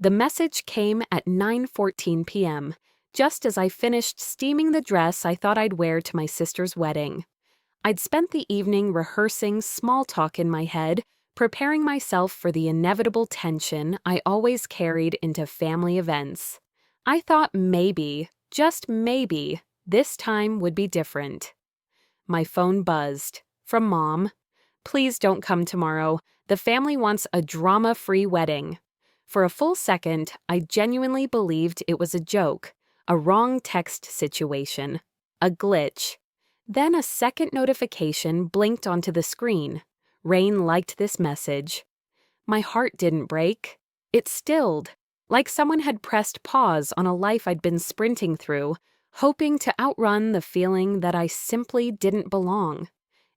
The message came at 9:14 p.m., just as I finished steaming the dress I thought I'd wear to my sister's wedding. I'd spent the evening rehearsing small talk in my head, preparing myself for the inevitable tension I always carried into family events. I thought maybe, just maybe, this time would be different. My phone buzzed. From Mom. "Please don't come tomorrow. The family wants a drama-free wedding." For a full second, I genuinely believed it was a joke, a wrong text situation, a glitch. Then a second notification blinked onto the screen. Rain liked this message. My heart didn't break. It stilled, like someone had pressed pause on a life I'd been sprinting through, hoping to outrun the feeling that I simply didn't belong.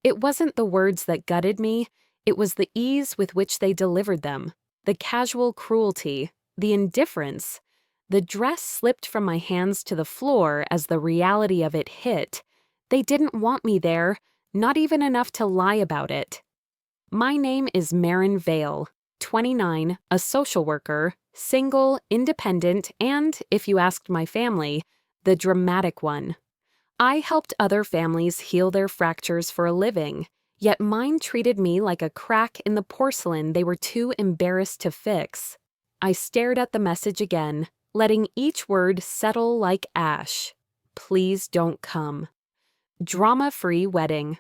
It wasn't the words that gutted me, it was the ease with which they delivered them, the casual cruelty, the indifference. The dress slipped from my hands to the floor as the reality of it hit. They didn't want me there, not even enough to lie about it. My name is Marin Vale, 29, a social worker, single, independent, and, if you asked my family, the dramatic one. I helped other families heal their fractures for a living, yet mine treated me like a crack in the porcelain they were too embarrassed to fix. I stared at the message again, letting each word settle like ash. Please don't come. Drama-free wedding.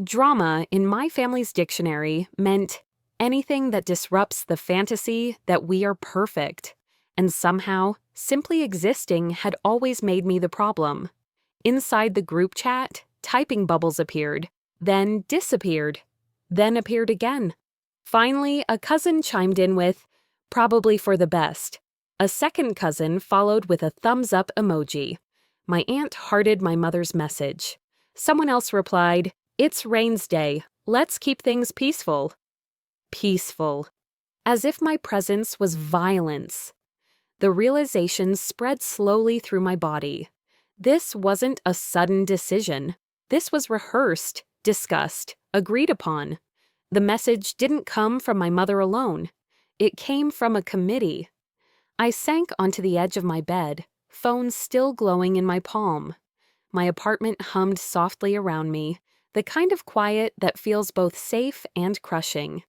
Drama, in my family's dictionary, meant anything that disrupts the fantasy that we are perfect. And somehow, simply existing had always made me the problem. Inside the group chat, typing bubbles appeared, then disappeared, then appeared again. Finally, a cousin chimed in with, "Probably for the best." A second cousin followed with a thumbs-up emoji. My aunt hearted my mother's message. Someone else replied, "It's Rain's day. Let's keep things peaceful." Peaceful. As if my presence was violence. The realization spread slowly through my body. This wasn't a sudden decision. This was rehearsed, discussed, agreed upon. The message didn't come from my mother alone. It came from a committee. I sank onto the edge of my bed, phone still glowing in my palm. My apartment hummed softly around me, the kind of quiet that feels both safe and crushing.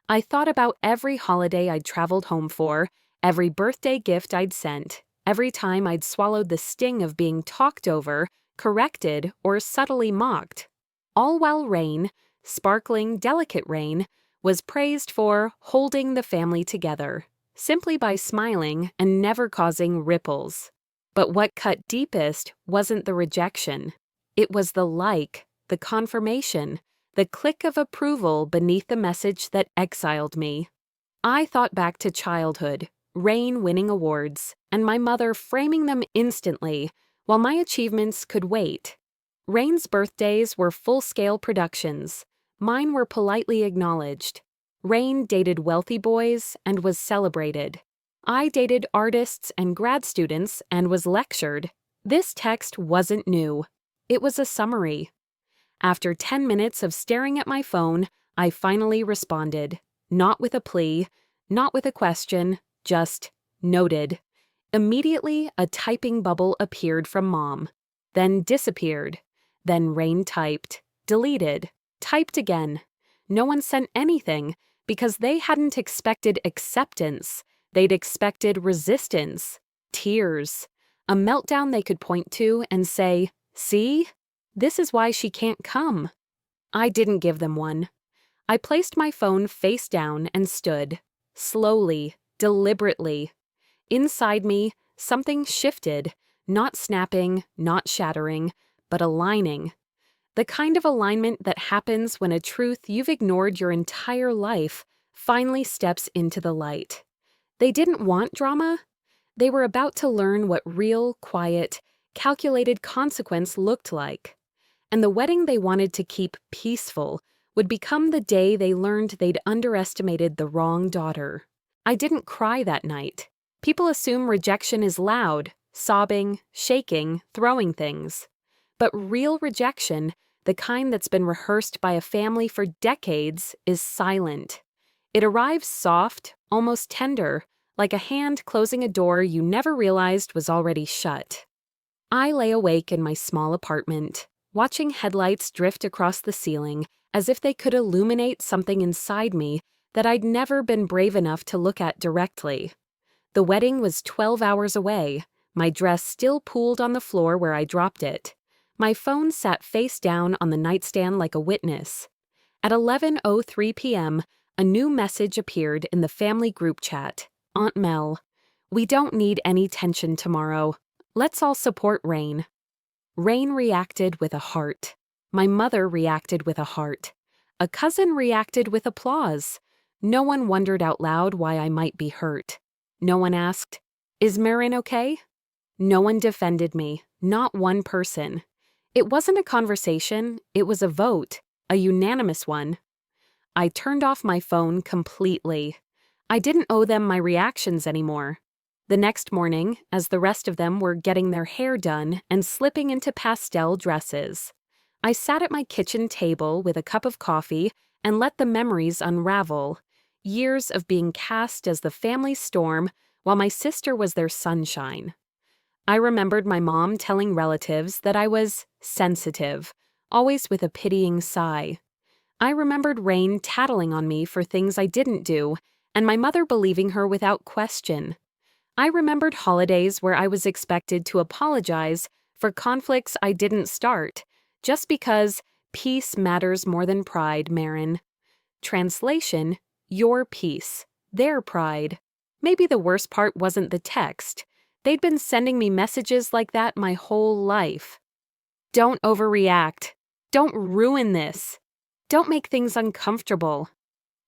I thought about every holiday I'd traveled home for, every birthday gift I'd sent, every time I'd swallowed the sting of being talked over, corrected, or subtly mocked. All while Rain, sparkling, delicate Rain, was praised for holding the family together, simply by smiling and never causing ripples. But what cut deepest wasn't the rejection. It was the like, the confirmation, the click of approval beneath the message that exiled me. I thought back to childhood, Rain winning awards, and my mother framing them instantly, while my achievements could wait. Rain's birthdays were full-scale productions. Mine were politely acknowledged. Rain dated wealthy boys and was celebrated. I dated artists and grad students and was lectured. This text wasn't new. It was a summary. After 10 minutes of staring at my phone, I finally responded. Not with a plea, not with a question, just noted. Immediately, a typing bubble appeared from Mom, then disappeared. Then Rain typed, deleted, typed again. No one sent anything because they hadn't expected acceptance. They'd expected resistance, tears, a meltdown they could point to and say, "See? This is why she can't come." I didn't give them one. I placed my phone face down and stood, slowly, deliberately. Inside me, something shifted, not snapping, not shattering, but aligning. The kind of alignment that happens when a truth you've ignored your entire life finally steps into the light. They didn't want drama. They were about to learn what real, quiet, calculated consequence looked like. And the wedding they wanted to keep peaceful would become the day they learned they'd underestimated the wrong daughter. I didn't cry that night. People assume rejection is loud, sobbing, shaking, throwing things. But real rejection, the kind that's been rehearsed by a family for decades, is silent. It arrives soft, almost tender, like a hand closing a door you never realized was already shut. I lay awake in my small apartment, watching headlights drift across the ceiling as if they could illuminate something inside me that I'd never been brave enough to look at directly. The wedding was 12 hours away, my dress still pooled on the floor where I dropped it. My phone sat face down on the nightstand like a witness. At 11:03 p.m., a new message appeared in the family group chat. Aunt Mel, we don't need any tension tomorrow. Let's all support Rain. Rain reacted with a heart. My mother reacted with a heart. A cousin reacted with applause. No one wondered out loud why I might be hurt. No one asked, "Is Marin okay?" No one defended me, not one person. It wasn't a conversation, it was a vote, a unanimous one. I turned off my phone completely. I didn't owe them my reactions anymore. The next morning, as the rest of them were getting their hair done and slipping into pastel dresses, I sat at my kitchen table with a cup of coffee and let the memories unravel. Years of being cast as the family storm while my sister was their sunshine. I remembered my mom telling relatives that I was sensitive, always with a pitying sigh. I remembered Rain tattling on me for things I didn't do, and my mother believing her without question. I remembered holidays where I was expected to apologize for conflicts I didn't start, just because peace matters more than pride, Marin. Translation, your peace, their pride. Maybe the worst part wasn't the text. They'd been sending me messages like that my whole life. Don't overreact. Don't ruin this. Don't make things uncomfortable.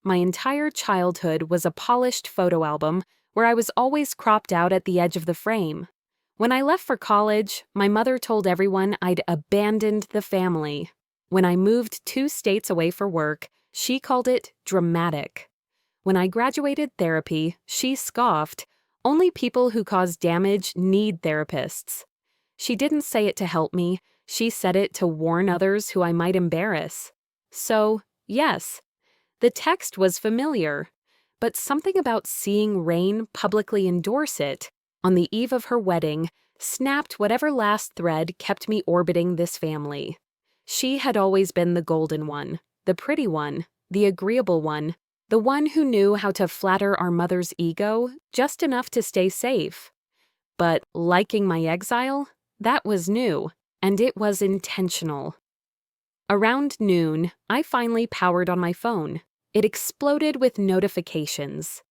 My entire childhood was a polished photo album where I was always cropped out at the edge of the frame. When I left for college, my mother told everyone I'd abandoned the family. When I moved 2 states away for work, she called it dramatic. When I graduated therapy, she scoffed, "Only people who cause damage need therapists." She didn't say it to help me, she said it to warn others who I might embarrass. So, yes, the text was familiar, but something about seeing Rain publicly endorse it on the eve of her wedding snapped whatever last thread kept me orbiting this family. She had always been the golden one, the pretty one, the agreeable one, the one who knew how to flatter our mother's ego just enough to stay safe. But liking my exile, that was new, and it was intentional. Around noon, I finally powered on my phone. It exploded with notifications.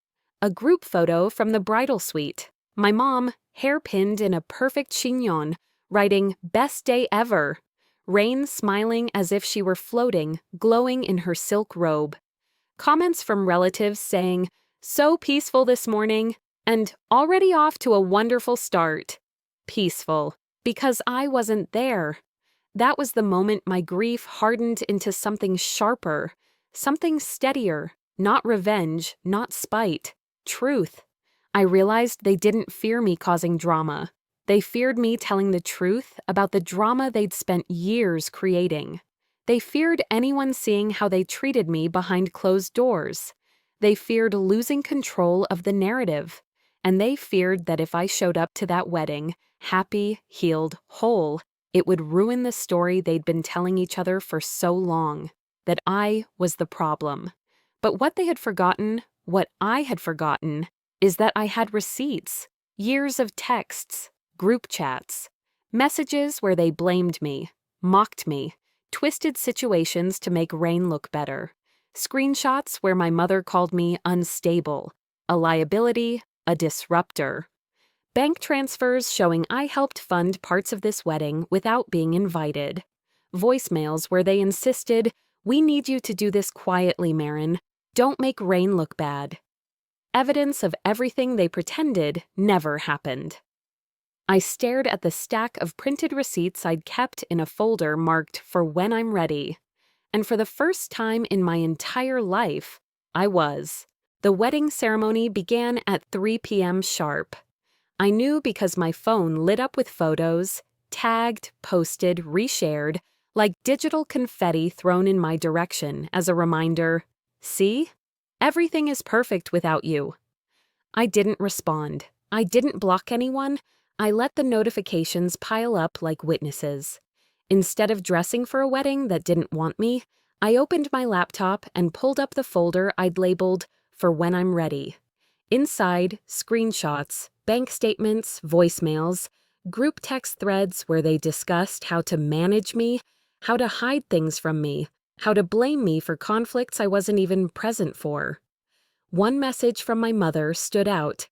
A group photo from the bridal suite. My mom, hair-pinned in a perfect chignon, writing, "Best day ever." Rain smiling as if she were floating, glowing in her silk robe. Comments from relatives saying, "So peaceful this morning," and "Already off to a wonderful start." Peaceful, because I wasn't there. That was the moment my grief hardened into something sharper, something steadier, not revenge, not spite, truth. I realized they didn't fear me causing drama. They feared me telling the truth about the drama they'd spent years creating. They feared anyone seeing how they treated me behind closed doors. They feared losing control of the narrative. And they feared that if I showed up to that wedding, happy, healed, whole, it would ruin the story they'd been telling each other for so long, that I was the problem. But what they had forgotten, what I had forgotten, is that I had receipts, years of texts, group chats, messages where they blamed me, mocked me, twisted situations to make Rain look better, screenshots where my mother called me unstable, a liability, a disruptor. Bank transfers showing I helped fund parts of this wedding without being invited. Voicemails where they insisted, "We need you to do this quietly, Marin. Don't make Rain look bad." Evidence of everything they pretended never happened. I stared at the stack of printed receipts I'd kept in a folder marked "For when I'm ready." And for the first time in my entire life, I was. The wedding ceremony began at 3 p.m. sharp. I knew because my phone lit up with photos, tagged, posted, reshared, like digital confetti thrown in my direction as a reminder, "See? Everything is perfect without you." I didn't respond. I didn't block anyone. I let the notifications pile up like witnesses. Instead of dressing for a wedding that didn't want me, I opened my laptop and pulled up the folder I'd labeled "For When I'm Ready." Inside, screenshots, bank statements, voicemails, group text threads where they discussed how to manage me, how to hide things from me, how to blame me for conflicts I wasn't even present for. One message from my mother stood out.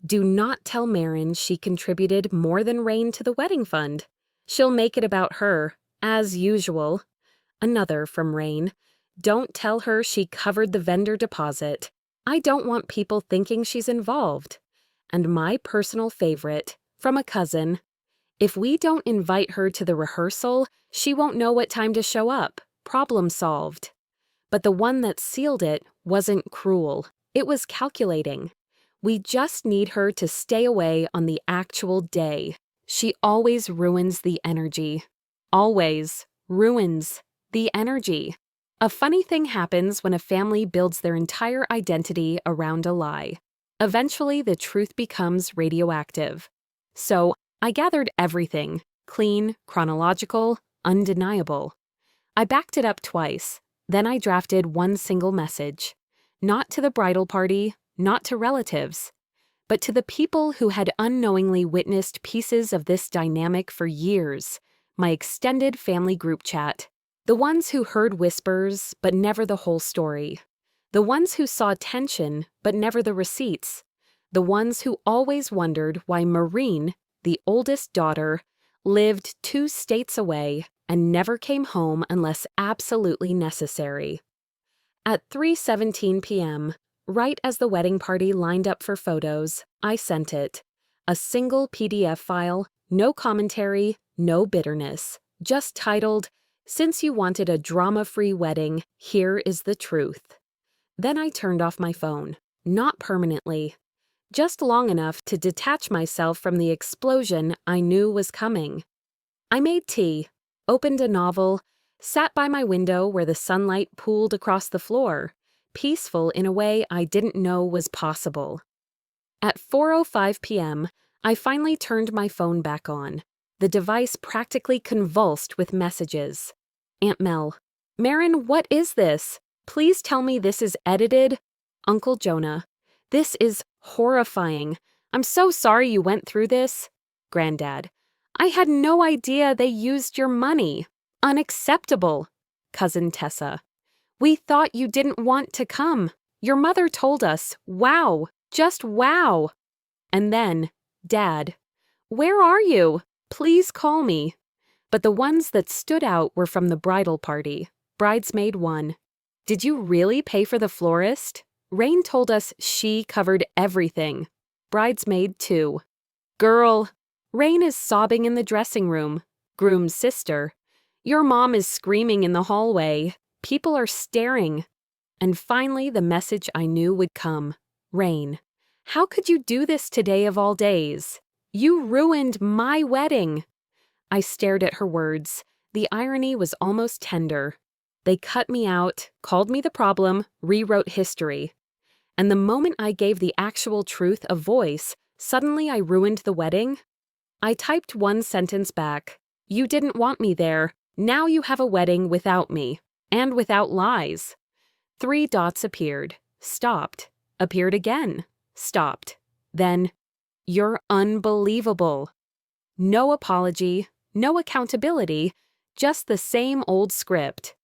"Do not tell Marin she contributed more than Rain to the wedding fund. She'll make it about her, as usual." Another from Rain. "Don't tell her she covered the vendor deposit. I don't want people thinking she's involved." And my personal favorite, from a cousin. "If we don't invite her to the rehearsal, she won't know what time to show up. Problem solved." But the one that sealed it wasn't cruel. It was calculating. "We just need her to stay away on the actual day. She always ruins the energy." Always ruins the energy. A funny thing happens when a family builds their entire identity around a lie. Eventually, the truth becomes radioactive. So, I gathered everything: clean, chronological, undeniable. I backed it up twice. Then I drafted one single message. Not to the bridal party, not to relatives, but to the people who had unknowingly witnessed pieces of this dynamic for years. My extended family group chat. The ones who heard whispers, but never the whole story. The ones who saw tension, but never the receipts. The ones who always wondered why Maureen, the oldest daughter, lived 2 states away and never came home unless absolutely necessary. At 3:17 p.m., right as the wedding party lined up for photos, I sent it. A single PDF file, no commentary, no bitterness, just titled, "Since you wanted a drama-free wedding, here is the truth." Then I turned off my phone. Not permanently. Just long enough to detach myself from the explosion I knew was coming. I made tea, opened a novel, sat by my window where the sunlight pooled across the floor, peaceful in a way I didn't know was possible. At 4:05 p.m., I finally turned my phone back on. The device practically convulsed with messages. Aunt Mel. "Marin, what is this? Please tell me this is edited." Uncle Jonah. "This is horrifying. I'm so sorry you went through this." Granddad. "I had no idea they used your money. Unacceptable." Cousin Tessa. "We thought you didn't want to come. Your mother told us. Wow. Just wow." And then, Dad. "Where are you? Please call me." But the ones that stood out were from the bridal party. Bridesmaid 1. "Did you really pay for the florist? Rain told us she covered everything." Bridesmaid 2. "Girl." Rain is sobbing in the dressing room. Groom's sister. "Your mom is screaming in the hallway. People are staring." And finally, the message I knew would come. Rain. "How could you do this today of all days? You ruined my wedding." I stared at her words. The irony was almost tender. They cut me out, called me the problem, rewrote history. And the moment I gave the actual truth a voice, suddenly I ruined the wedding. I typed one sentence back. "You didn't want me there. Now you have a wedding without me. And without lies." 3 dots appeared. Stopped. Appeared again. Stopped. Then, "You're unbelievable." No apology, no accountability, just the same old script.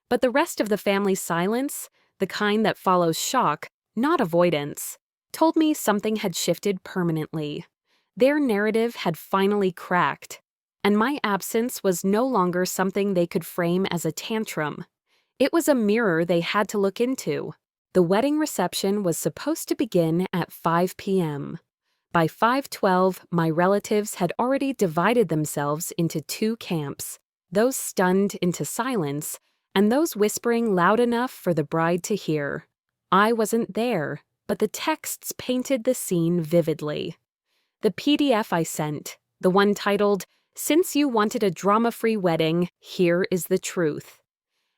But the rest of the family's silence, the kind that follows shock, not avoidance, told me something had shifted permanently. Their narrative had finally cracked, and my absence was no longer something they could frame as a tantrum. It was a mirror they had to look into. The wedding reception was supposed to begin at 5 p.m. By 5:12, my relatives had already divided themselves into 2 camps, those stunned into silence, and those whispering loud enough for the bride to hear. I wasn't there, but the texts painted the scene vividly. The PDF I sent, the one titled, "Since you wanted a drama-free wedding, here is the truth,"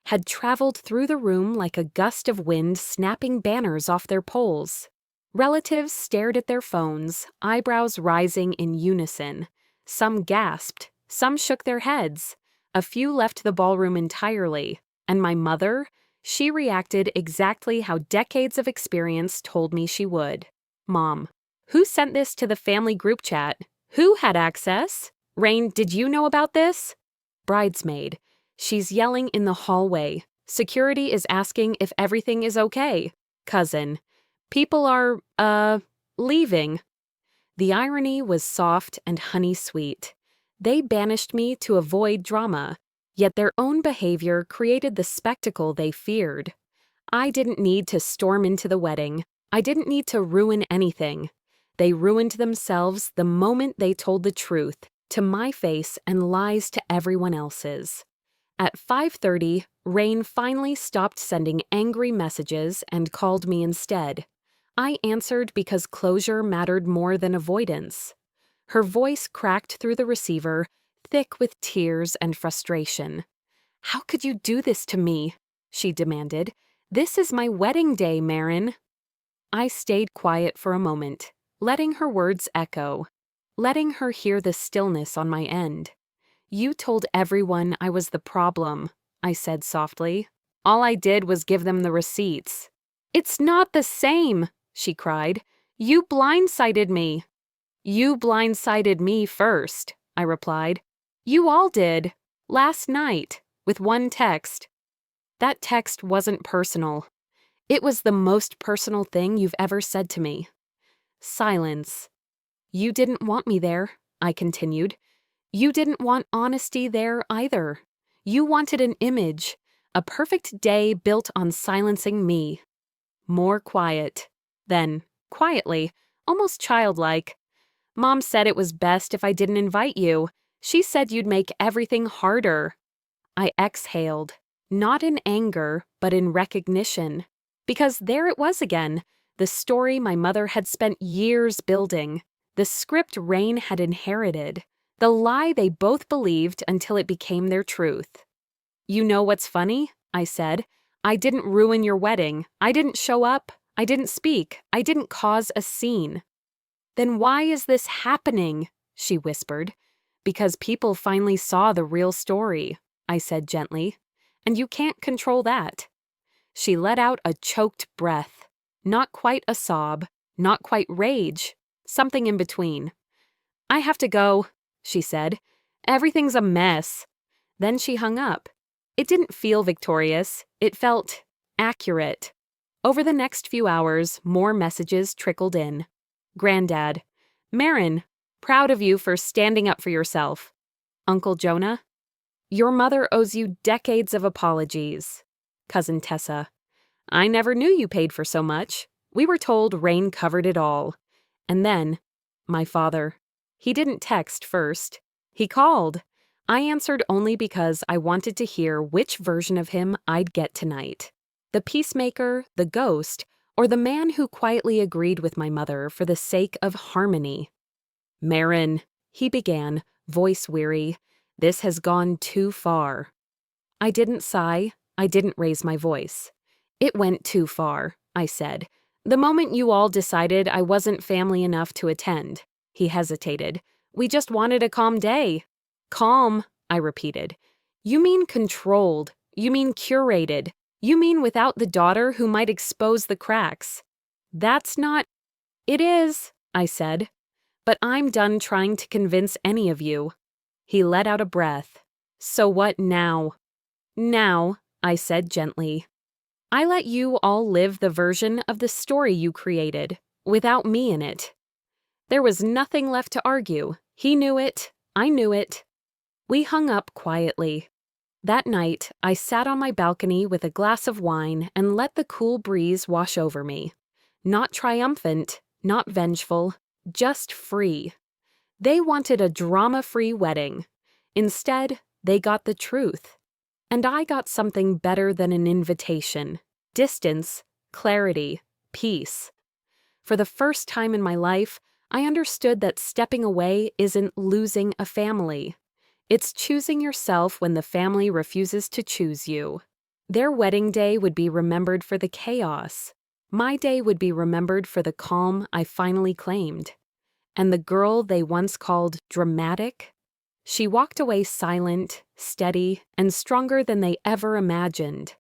had traveled through the room like a gust of wind snapping banners off their poles. Relatives stared at their phones, eyebrows rising in unison. Some gasped, some shook their heads. A few left the ballroom entirely. And my mother? She reacted exactly how decades of experience told me she would. Mom, who sent this to the family group chat? Who had access? Rain, did you know about this? Bridesmaid, she's yelling in the hallway. Security is asking if everything is okay. Cousin, people are, leaving. The irony was soft and honey-sweet. They banished me to avoid drama, yet their own behavior created the spectacle they feared. I didn't need to storm into the wedding. I didn't need to ruin anything. They ruined themselves the moment they told the truth, to my face and lies to everyone else's. At 5:30, Rain finally stopped sending angry messages and called me instead. I answered because closure mattered more than avoidance. Her voice cracked through the receiver, thick with tears and frustration. "How could you do this to me?" she demanded. "This is my wedding day, Marin." I stayed quiet for a moment, letting her words echo, letting her hear the stillness on my end. "You told everyone I was the problem," I said softly. "All I did was give them the receipts." "It's not the same," she cried. "You blindsided me." "You blindsided me first," I replied. "You all did. Last night, with one text." That text wasn't personal. It was the most personal thing you've ever said to me. Silence. "You didn't want me there," I continued. "You didn't want honesty there either. You wanted an image, a perfect day built on silencing me." More quiet. Then, quietly, almost childlike, "Mom said it was best if I didn't invite you. She said you'd make everything harder." I exhaled, not in anger, but in recognition. Because there it was again, the story my mother had spent years building, the script Rain had inherited, the lie they both believed until it became their truth. "You know what's funny?" I said. "I didn't ruin your wedding. I didn't show up. I didn't speak. I didn't cause a scene." "Then why is this happening?" she whispered. "Because people finally saw the real story," I said gently. "And you can't control that." She let out a choked breath. Not quite a sob, not quite rage, something in between. "I have to go," she said. "Everything's a mess." Then she hung up. It didn't feel victorious. It felt accurate. Over the next few hours, more messages trickled in. Granddad, "Marin, proud of you for standing up for yourself." Uncle Jonah, "Your mother owes you decades of apologies." Cousin Tessa, "I never knew you paid for so much. We were told Rain covered it all." And then, my father. He didn't text first. He called. I answered only because I wanted to hear which version of him I'd get tonight. The peacemaker, the ghost, or the man who quietly agreed with my mother for the sake of harmony. "Marin," he began, voice weary, "this has gone too far." I didn't sigh. I didn't raise my voice. "It went too far," I said. "The moment you all decided I wasn't family enough to attend." He hesitated. "We just wanted a calm day." "Calm," I repeated. "You mean controlled. You mean curated. You mean without the daughter who might expose the cracks." "That's not—" "It is," I said. "But I'm done trying to convince any of you." He let out a breath. "So what now?" "Now," I said gently, "I let you all live the version of the story you created, without me in it." There was nothing left to argue. He knew it. I knew it. We hung up quietly. That night, I sat on my balcony with a glass of wine and let the cool breeze wash over me. Not triumphant, not vengeful, just free. They wanted a drama-free wedding. Instead, they got the truth. And I got something better than an invitation. Distance, clarity, peace. For the first time in my life, I understood that stepping away isn't losing a family. It's choosing yourself when the family refuses to choose you. Their wedding day would be remembered for the chaos. My day would be remembered for the calm I finally claimed. And the girl they once called dramatic? She walked away silent, steady, and stronger than they ever imagined.